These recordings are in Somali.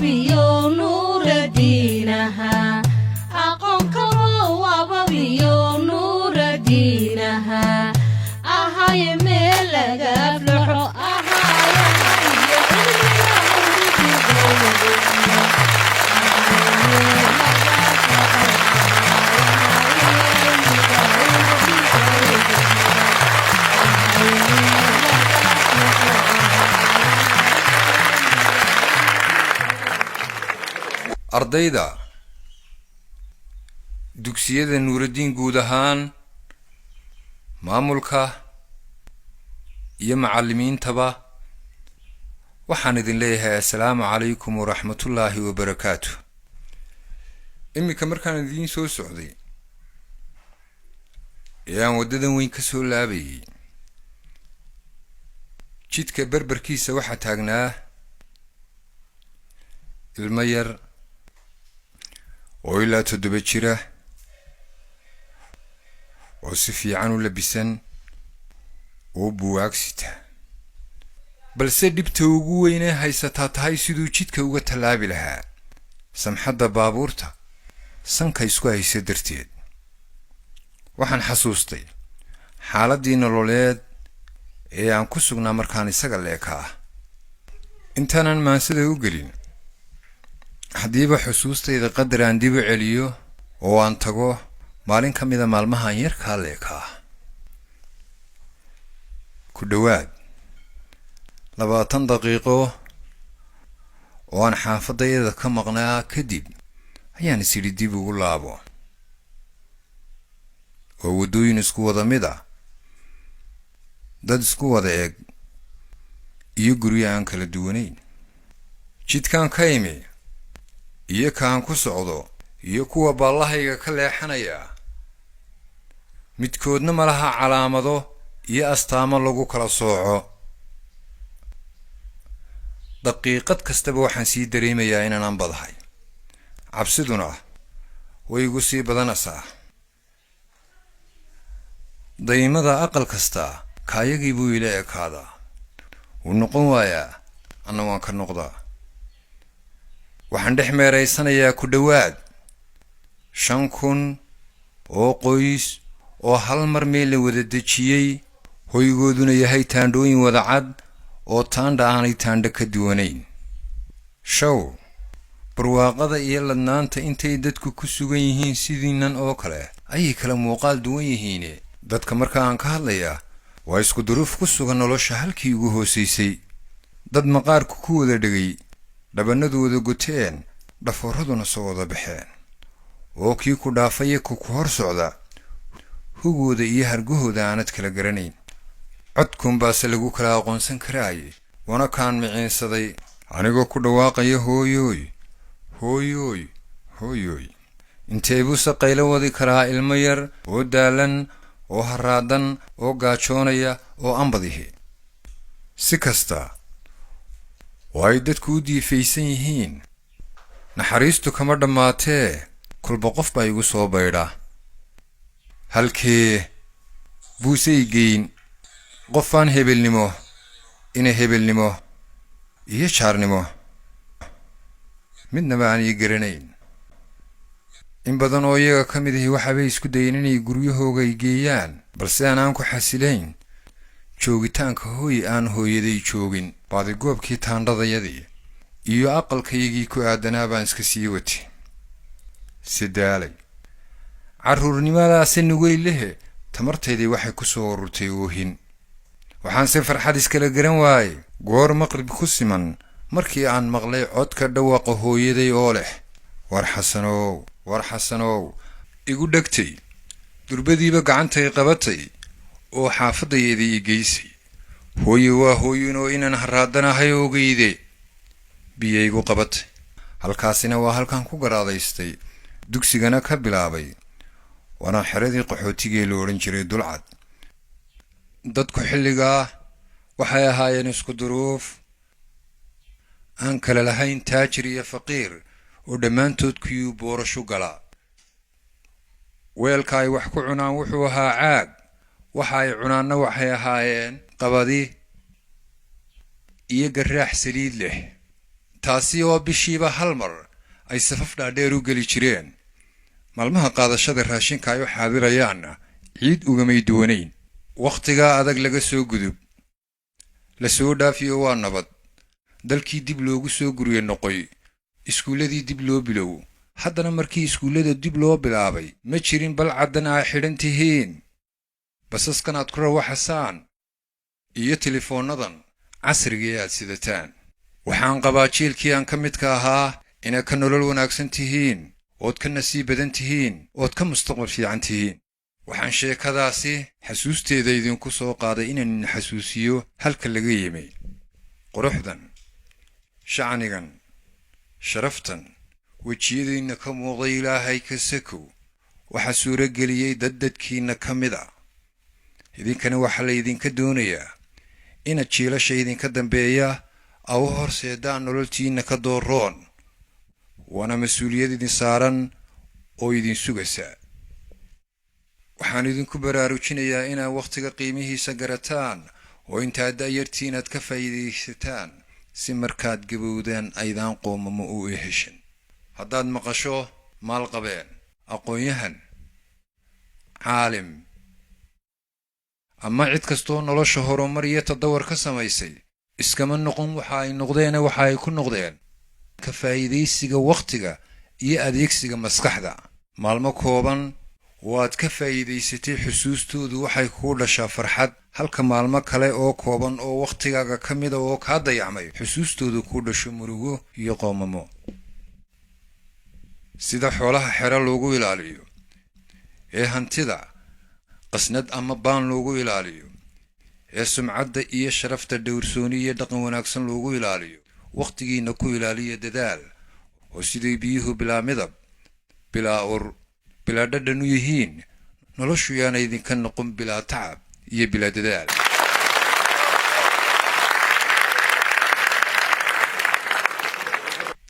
wababiyo nuura diinaha aqoon karo wababiyo nuura diinaha ahaye meel laga aflaxo ardayda dugsiyada nuuraddiin guud ahaan maamulka iyo macallimiintaba waxaan idin leeyahay assalaamu calaykum waraxmatullaahi wabarakaatuh. iminka markaan idiin soo socday aan wadadan weyn ka soo laabayay jidka barbarkiisa waxaa taagnaa ilmo yar oo ilaa 7 jira oo si fiican u labisan oo buugsita balse dhibta ugu weyn ee haysataa tahay siduu jidka uga talaabi lahaa samxadda baabuurta sanka isku haysa darteed. waxaan xasuustay xaaladii nololeed ee aan ku sugnaa markaan isaga leekaa intaanan maansada u gelin haddiiba xusuustayda qadar aan dib u celiyo oo aan tago maalin ka mida maalmahan yarkaa leekaa ku dhowaad 20 daqiiqo oo aan xaafadayda ka maqnaa kadib ayaan isiri dib ugu laabo oo wadooyin isku wada mid ah dad isku wada eeg iyo guryo aan kala duwanayn jidkaan ka imi iyo kaan ku socdo iyo kuwa ballahayga ka leexanaya midkoodna malaha calaamado iyo astaamo lagu kala sooco. daqiiqad kastaba waxaan sii dareemayaa inaan badahay cabsiduna way igu sii badanaysaa. daymada aqal kasta kaayagii buu ila ekaadaa wuu noqon waayaa anna waan ka noqdaa. waxaan dhex meeraysanayaa ku dhowaad 5,000 oo qoys oo hal mar meel la wada dejiyey hoygooduna yahay taandhooyin wada cad oo taandha aanay taandha ka duwanayn. show barwaaqada iyo ladnaanta intay dadku ku sugan yihiin sidiinan oo kale ayay kala muuqaal duwan yihiin. dadka marka aan ka hadlayaa waa isku duruuf ku sugan nolosha halkii ugu hoosaysay. dad maqaarku ku wada dhagay dhabanadooda guteen dhaforaduna soo wada baxeen oo kii ku dhaafay ku hor socda hugooda iyo hargahooda aanad kala garanayn. codkun baase lagu kala aqoonsan karaayay wana kaan miciinsaday anigoo ku dhawaaqaya hooyooy hooyooy hooyooy. intee buu saqaylo wadi karaa ilmo yar oo daalan oo haraadan oo gaajoonaya oo ambadihi. si kasta way dadku u diifaysan yihiin naxariistu kama dhammaatee kulba qof baa igu soo baydha. halkee buusay geyn qofaan hebelnimo ina hebelnimo iyo jaarnimo midnaba aan ii garanayn. in badan oo iyaga ka mid ahi waxaabay isku dayeen inay guryahooga ay geeyaan balse aan ku xasilayn joogitaanka hooy aan hooyaday joogin. baadigoobkii taandhadayadii iyo aqalkaygii ku aadanaa baan iska sii wati sidaalay. carruurnimadaasi nugay lehe tamartaydii waxay ku soo ururtay oohin. waxaan si farxad iskala garan waayey goor maqrib ku siman markii aan maqlay codka dhawaaqa hooyaday oo leh war xasanow igu dhagtay durbadiiba gacantay qabatay oo xaafadayeedii geysay. hooye waa hooyinoo inaan haraadanahay ogeyde biyaygu qabatay. halkaasina waa halkaan ku garaadaystay dugsigana ka bilaabay waana xeradii qaxootigee la odhan jiray dulcad. dadku xilligaa waxay ahaayeen isku duruuf aan kala lahayn taajir iyo faqiir oo dhammaantood kuyuu boorasho gala. weelka ay wax ku cunaan wuxuu ahaa caag waxa ay cunaanna waxay ahaayeen qabadi iyo garaax saliid leh taasi oo bishiiba hal mar ay safaf dhaadheer u geli jireen. maalmaha qaadashada raashinka ay u xaadirayaanna ciid ugamay duwanayn. wakhtigaa adag laga soo gudub, la soo dhaafiyo waa nabad. dalkii dib loogu soo guriye noqoy, iskuulladii dib loo bilow. haddana markii iskuullada dib loo bilaabay ma jirin bal caddan aa xidhan tihiin, basaskan aad ku rawaxasaan iyo telefoonnadan casrigii aad sidataan. waxaan qabaa jiilkii aan ka midka ahaa inaad ka nolol wanaagsan tihiin, ood ka nasiib badan tihiin, ood ka mustaqbal fiican tihiin. waxaan sheekadaasi xasuusteeda idinku soo qaaday inaan idin xasuusiyo halka laga yimi. quruxdan, shacnigan, sharaftan wejiyadiinna ka muuqday ilaahay ka sakow waxaa suuro geliyey dadkiinna ka mid a. idinkana waxaa laydinka doonayaa inaad jiilasha idinka dambeeya a u horseedaan nololtiinna ka dooroon. waana mas-uuliyad idin saaran oo idin sugaysa. waxaan idinku baraarujinayaa inaad wakhtiga qiimihiisa garataan oo intaad da'yartiin aad ka faa'iidaysataan si markaad gabowdaan aydaan qoomamo u heshin. haddaad maqasho maalqabeen, aqoon-yahan, caalim ama cid kastoo nolosha horumar iyo tadawar ka samaysay, iskama noqon waxa ay noqdeene waxa ay ku noqdeen ka faa'iidaysiga wakhtiga iyo adeegsiga maskaxda. maalmo kooban waad ka faa'iidaysatay, xusuustoodu waxay kuu dhashaa farxad, halka maalmo kale oo kooban oo wakhtigaaga ka mida oo kaa dayacmay xusuustoodu kuu dhasho murugo iyo qoomamo. sida xoolaha xero loogu ilaaliyo, ee hantida qasnad ama baan loogu ilaaliyo, ee sumcadda iyo sharafta dhowrsooni iyo dhaqan wanaagsan loogu ilaaliyo, wakhtigiinna ku ilaaliya dadaal, oo siday biyuhu bilaa midab, bilaa ur, bilaa dhadhan u yihiin, noloshu yaana idinka noqon bilaa tacab iyo bilaa dadaal.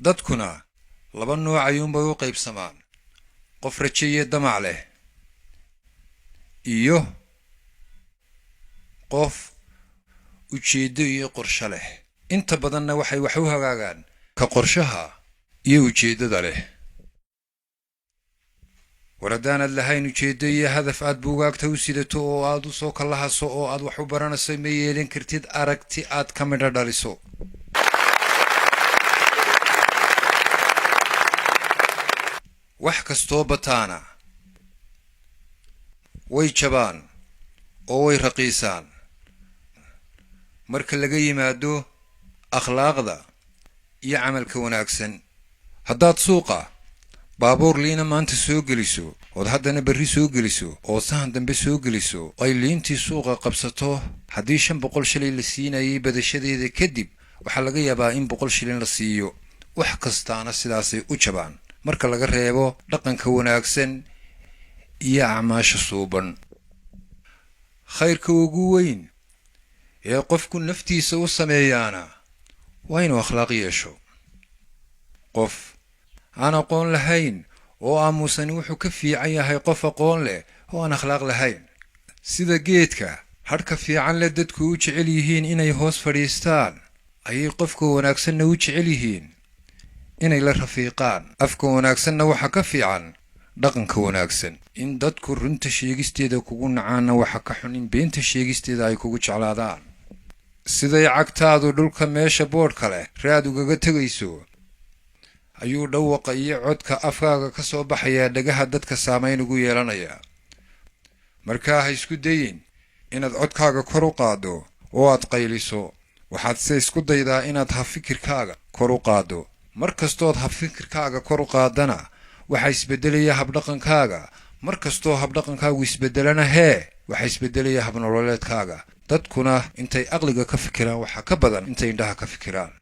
dadkuna laba nooc ayuunbay u qaybsamaan: qof raje iyo damac leh iyo qof ujeeddo iyo qorsho leh. inta badanna waxay wax u hagaagaan ka qorshaha iyo ujeeddada leh. war haddaanad lahayn ujeeddo iyo hadaf aad buugaagta u sidato oo aad u soo kallahaso oo aad wax u baranayso, ma yeelin kartid aragti aad ka midho dhaliso. wax kastoo bataana way jabaan oo way raqiisaan marka laga yimaado akhlaaqda iyo camalka wanaagsan. haddaad suuqa baabuur liina maanta soo geliso, ood haddana berri soo geliso, oo sahan dambe soo geliso, ay liintii suuqa qabsato, haddii 500 shilin la siinayay badashadeeda kadib waxaa laga yaabaa in 100 shilin la siiyo. wax kastaana sidaasay u jabaan marka laga reebo dhaqanka wanaagsan iyo acmaasha suuban. khayrka ugu weyn ee qofku naftiisa u sameeyaana waa inuu akhlaaq yeesho. qof aan aqoon lahayn oo aamusan wuxuu ka fiican yahay qof aqoon leh oo aan akhlaaq lahayn. sida geedka hadhka fiican leh dadku u jecel yihiin inay hoos fadhiistaan, ayay qofka wanaagsanna u jecel yihiin inay la rafiiqaan. afka wanaagsanna waxa ka fiican dhaqanka wanaagsan. in dadku runta sheegisteeda kugu nacaanna waxa ka xun in beenta sheegisteeda ay kugu jeclaadaan. siday cagtaadu dhulka meesha boodhka leh raad ugaga tegayso, ayuu dhawaqa iyo codka afkaaga ka soo baxayaa dhagaha dadka saamayn ugu yeelanayaa. markaa ha isku dayin inaad codkaaga kor u qaaddo oo aad qayliso. waxaad se isku daydaa inaad habfikirkaaga kor u qaaddo. mar kastood habfikirkaaga kor u qaadana waxaa isbeddelaya habdhaqankaaga. mar kastoo habdhaqankaagu isbeddelana waxaa isbeddelaya habnololeedkaaga. dadkuna intay aqliga ka fikiraan waxaa ka badan intay indhaha ka fikiraan.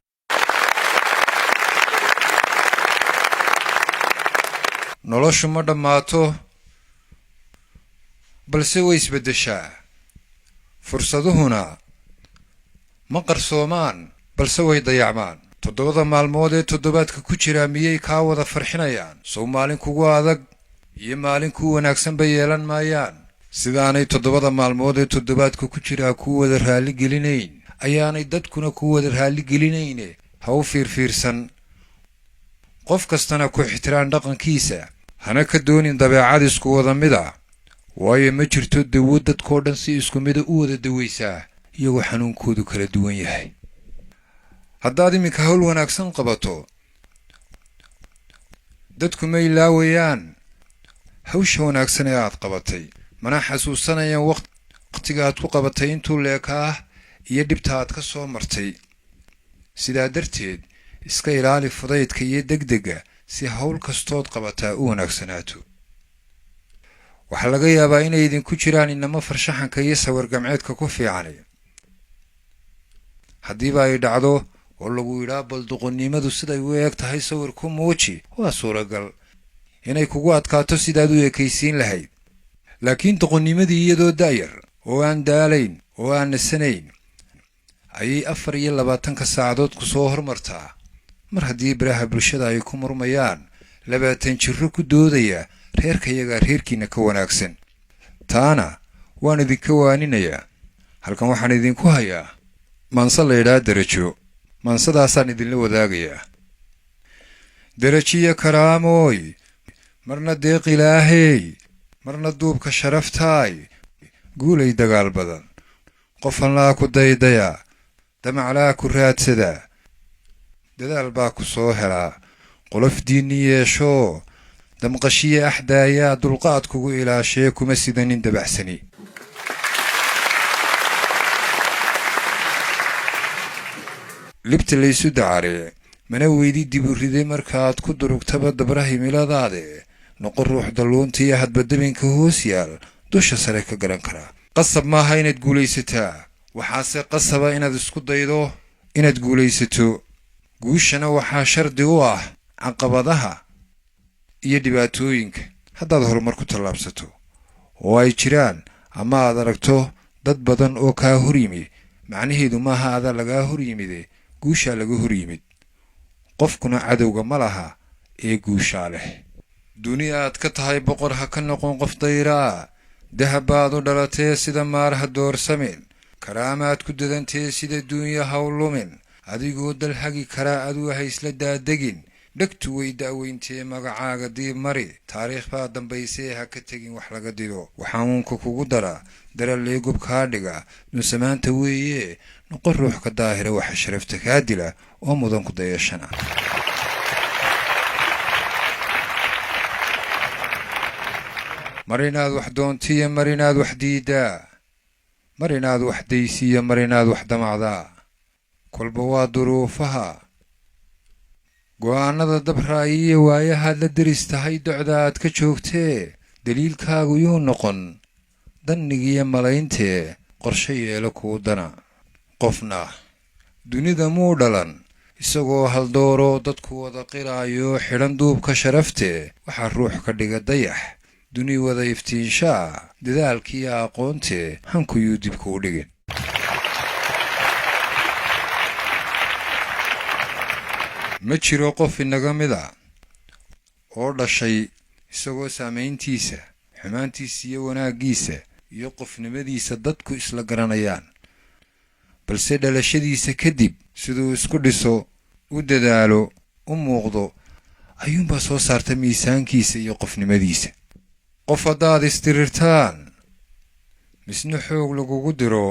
noloshu ma dhammaato, balse way isbeddeshaa. fursaduhuna ma qarsoomaan, balse way dayacmaan. 7 maalmood ee toddobaadka ku jira miyay kaa wada farxinayaan? sow maalin kugu adag iyo maalin kuu wanaagsan bay yeelan maayaan. sidaanay 7 maalmood ee toddobaadka ku jira ku wada raalli gelinayn, ayaanay dadkuna ku wada raalli gelinayne ha u fiirfiirsan qof kastana ku ixtiraan dhaqankiisa hana ka doonin dabeecad isku wada mid ah waayo ma jirto dawo dadkoo dhan si isku mida u wada dawaysaa iyagoo xanuunkoodu kala duwan yahay haddaad iminka hawl wanaagsan qabato dadku ma ilaawayaan hawsha wanaagsan ee aad qabatay mana xasuusanayaan waqtiga aad ku qabatay intuu leekaa iyo dhibta aad ka soo martay sidaa darteed iska ilaali fudaydka iyo degdega si hawl kastood qabataa u wanaagsanaato waxaa laga yaabaa inay idinku jiraan inama farshaxanka iyo sawir gamceedka ku fiicani haddiiba ay dhacdo oo lagu yidhaa bal doqonnimadu siday u eeg tahay sawir ku muuji waa suuragal inay kugu adkaato sidaad u ekaysiin lahayd laakiin doqonnimadii iyadoo da'yar oo aan daalayn oo aan nasanayn ayay 24 saacadood ku soo hormartaa mar haddii baraha bulshada ay ku murmayaan 20 jirro ku doodaya reerkayaga reerkiina ka wanaagsan taana waan idinka waaninayaa halkan waxaan idinku hayaa mansa la yidhaa darajo mansadaasaan idinla wadaagayaa darajiya karaamooy marna deeq ilaahey marna duubka sharaftaay guulay dagaal badan qofan laa ku daydaya damaclaa ku raadsada dadaal baa ku soo helaa qolof diinni yeesho damqashiye axdaayaa dulqaad kugu ilaashee kuma sidanin dabacsani libta laysu dacare mana weydi dib u riday markaaad ku durugtaba dabra himiladaade noqon ruux dalluuntiiyo hadba dabinka hoos yaal dusha sare ka garan karaa qasab maaha inaad guulaysataa waxaase qasaba inaad isku daydo inaad guulaysato guushana waxaa shardi u ah caqabadaha iyo dhibaatooyinka haddaad horumar ku tallaabsato oo ay jiraan ama aad aragto dad badan oo kaa hor yimi macnaheedu maaha adaa lagaa hor yimide guushaa laga hor yimid qofkuna cadowga ma laha ee guushaa leh duni aad ka tahay boqor ha ka noqon qof dayraa dahab baad u dhalatee sida maar ha doorsamin karaamaad ku dadantee sida duunya ha u lumin adigoo dal hagi karaa aduu ha isla daadegin dhegtu way da'weyntee magacaaga diib mari taariikh baa dambaysee ha ka tegin wax laga dido waxaanuunka kugu dara daralee gob kaa dhiga nunsamaanta weeye noqon ruux ka daahira waxa sharafta kaa dila oo mudan ku dayashana mar inaad wax doontiyo mar inaad wax diidaa mar inaad wax daysiiyo mar inaad wax damacdaa kolba waa duruufaha go'aanada dabraayi iyo waayahaad la deris tahay docda aad ka joogtee daliilkaagu yuu noqon dannigiiyo malayntee qorshe yeelo kuu dana qofna dunida muu dhalan isagoo haldooro dadku wada qiraayo xidhan duubka sharaftee waxaa ruux ka dhiga dayax duni wada iftiinshaa dadaalkiiyo aqoontee hankuyuu dib kuu dhigin ma jiro qof inaga mida oo dhashay isagoo saamayntiisa xumaantiisa iyo wanaaggiisa iyo qofnimadiisa dadku isla garanayaan balse dhalashadiisa kadib siduu isku dhiso u dadaalo u muuqdo ayuunbaa soo saarta miisaankiisa iyo qofnimadiisa qof haddaad istirirtaan misna xoog lagugu diro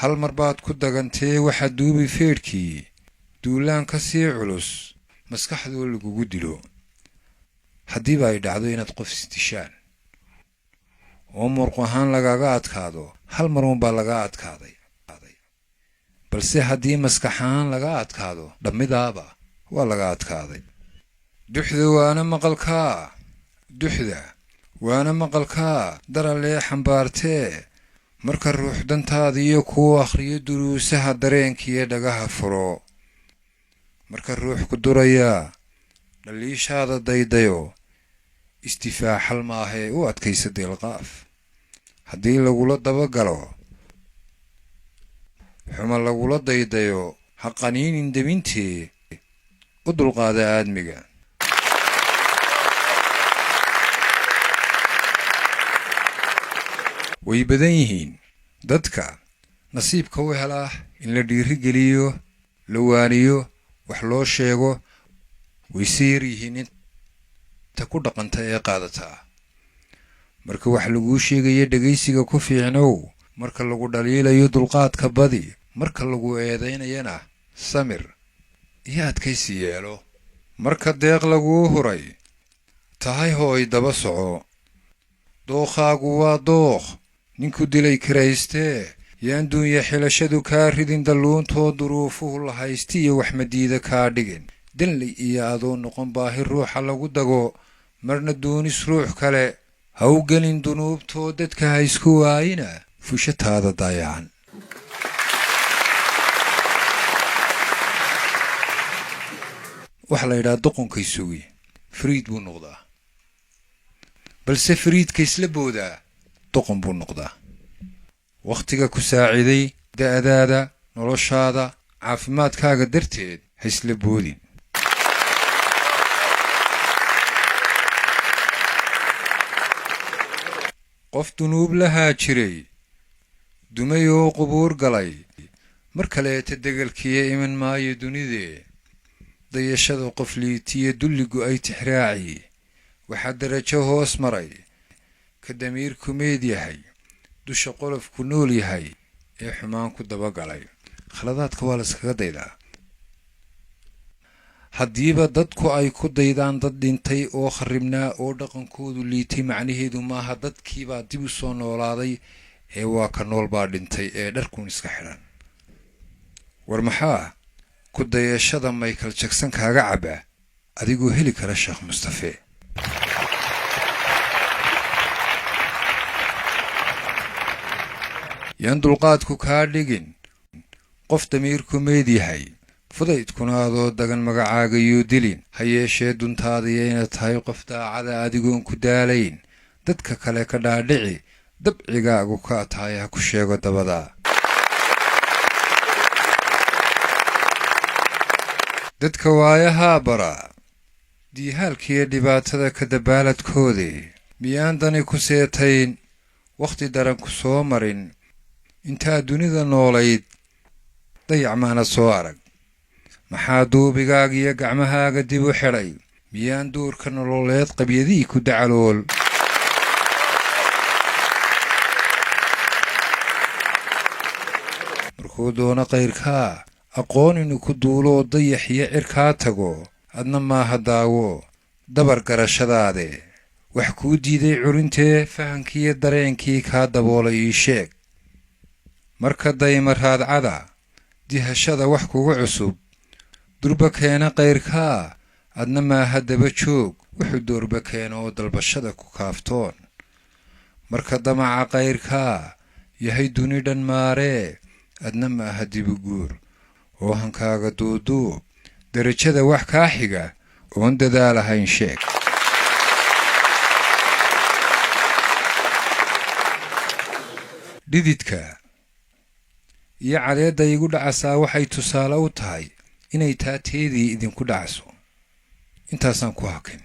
hal mar baad ku dagantee waxaa duubi feedhkii duulaan ka sii culus maskaxdoo lagugu dilo haddiiba ay dhacdo inaad qof isdishaan oo murq ahaan lagaga adkaado hal mar uunbaa laga adkaaday balse haddii maskax ahaan laga adkaado dhammidaaba waa laga adkaaday duxda waana maqalkaa daralee xambaartee marka ruux dantaadiiyo kuu akhriyo duruusaha dareenkiiyo dhagaha furo marka ruux ku durayaa dhaliishaada daydayo istifaaxal maahee u adkaysa deelqaaf haddii lagula dabagalo xuma lagula daydayo ha qaniinin debintee u dulqaada aadmiga way badan yihiin dadka nasiibka u helaa in la dhiirigeliyo la waaniyo wax loo sheego way siir yihiin inta ku dhaqanta ee qaadataa marka wax lagu sheegayo dhageysiga ku fiicnow marka lagu dhaliilayo dulqaadka badi marka lagu eedeynayana samir iyo adkaysi yeelo marka deeq lagu huray tahay hooy daba soco dookhaagu waa dookh ninku dilay kiraystee yaan duunya xilashadu kaa ridin dalluuntoo duruufuhu la haysti iyo wax madiida kaa dhigin danli iyo adoo noqon baahi ruuxa lagu dago marna doonis ruux kale ha u gelin dunuubtoo dadka ha isku waayina fushataada dayacan waxa la yidhaha doqonkay sugi fariid buu noqdaa balse fariidka isla boodaa doqon buu noqdaa wakhtiga ku saaciday da'daada noloshaada caafimaadkaaga darteed ha isla boodin qof dunuub lahaa jiray dumay oo qubuur galay mar kaleeta degelkiya iman maayo dunidee dayashada qof liitiya dulligu ay tixraaci waxaa darajo hoos maray ka damiirku meed yahay dusha qolofku nool yahay ee xumaan ku dabagalay khaladaadka waa layskaga daydaa haddiiba dadku ay ku daydaan dad dhintay oo kharribnaa oo dhaqankoodu liitay macnaheedu maaha dadkiibaa dib u soo noolaaday ee waa ka nool baa dhintay ee dharkuun iska xidhan war maxaa ku dayashada Michael Jackson kaaga cabaa adigoo heli kara Sheekh Mustafa yaan dulqaadku kaa dhigin qof damiirku meed yahay fudaydkuna adoo dagan magacaaga yuu dilin ha yeeshee duntaadii ayna tahay qof daacada adigoon ku daalayn dadka kale ka dhaadhici dabcigaagu ka tahay ha ku sheego dabadaa dadka waayahaa bara diihaalkiiyo dhibaatada ka dabaaladkoodii miyaan dani ku seetayn wakhti daran ku soo marin intaa dunida noolayd dayac maana soo arag maxaa duubigaaga iyo gacmahaaga dib u xidhay miyaan duurka nololeed qabyadii ku dacalool markuu doono qayrkaa aqoon inuu ku duuloo dayax iyo cirkaa tago adna maaha daawo dabar garashadaade wax kuu diiday curintee fahankiiyo dareenkii kaa daboolay ii sheeg marka dayma raadcada dihashada wax kugu cusub durba keena qayrkaa adna maaha daba joog wuxuu doorba keeno oo dalbashada ku kaaftoon marka damaca qayrkaa yahay duni dhan maaree adna maaha dibuguur oo hankaaga duuduub darajada wax kaa xiga oon dadaalahayn sheeg dhididka iyo cadeedda igu dhacasaa waxay tusaale u tahay inay taateedii idinku dhacso intaasaan ku hakin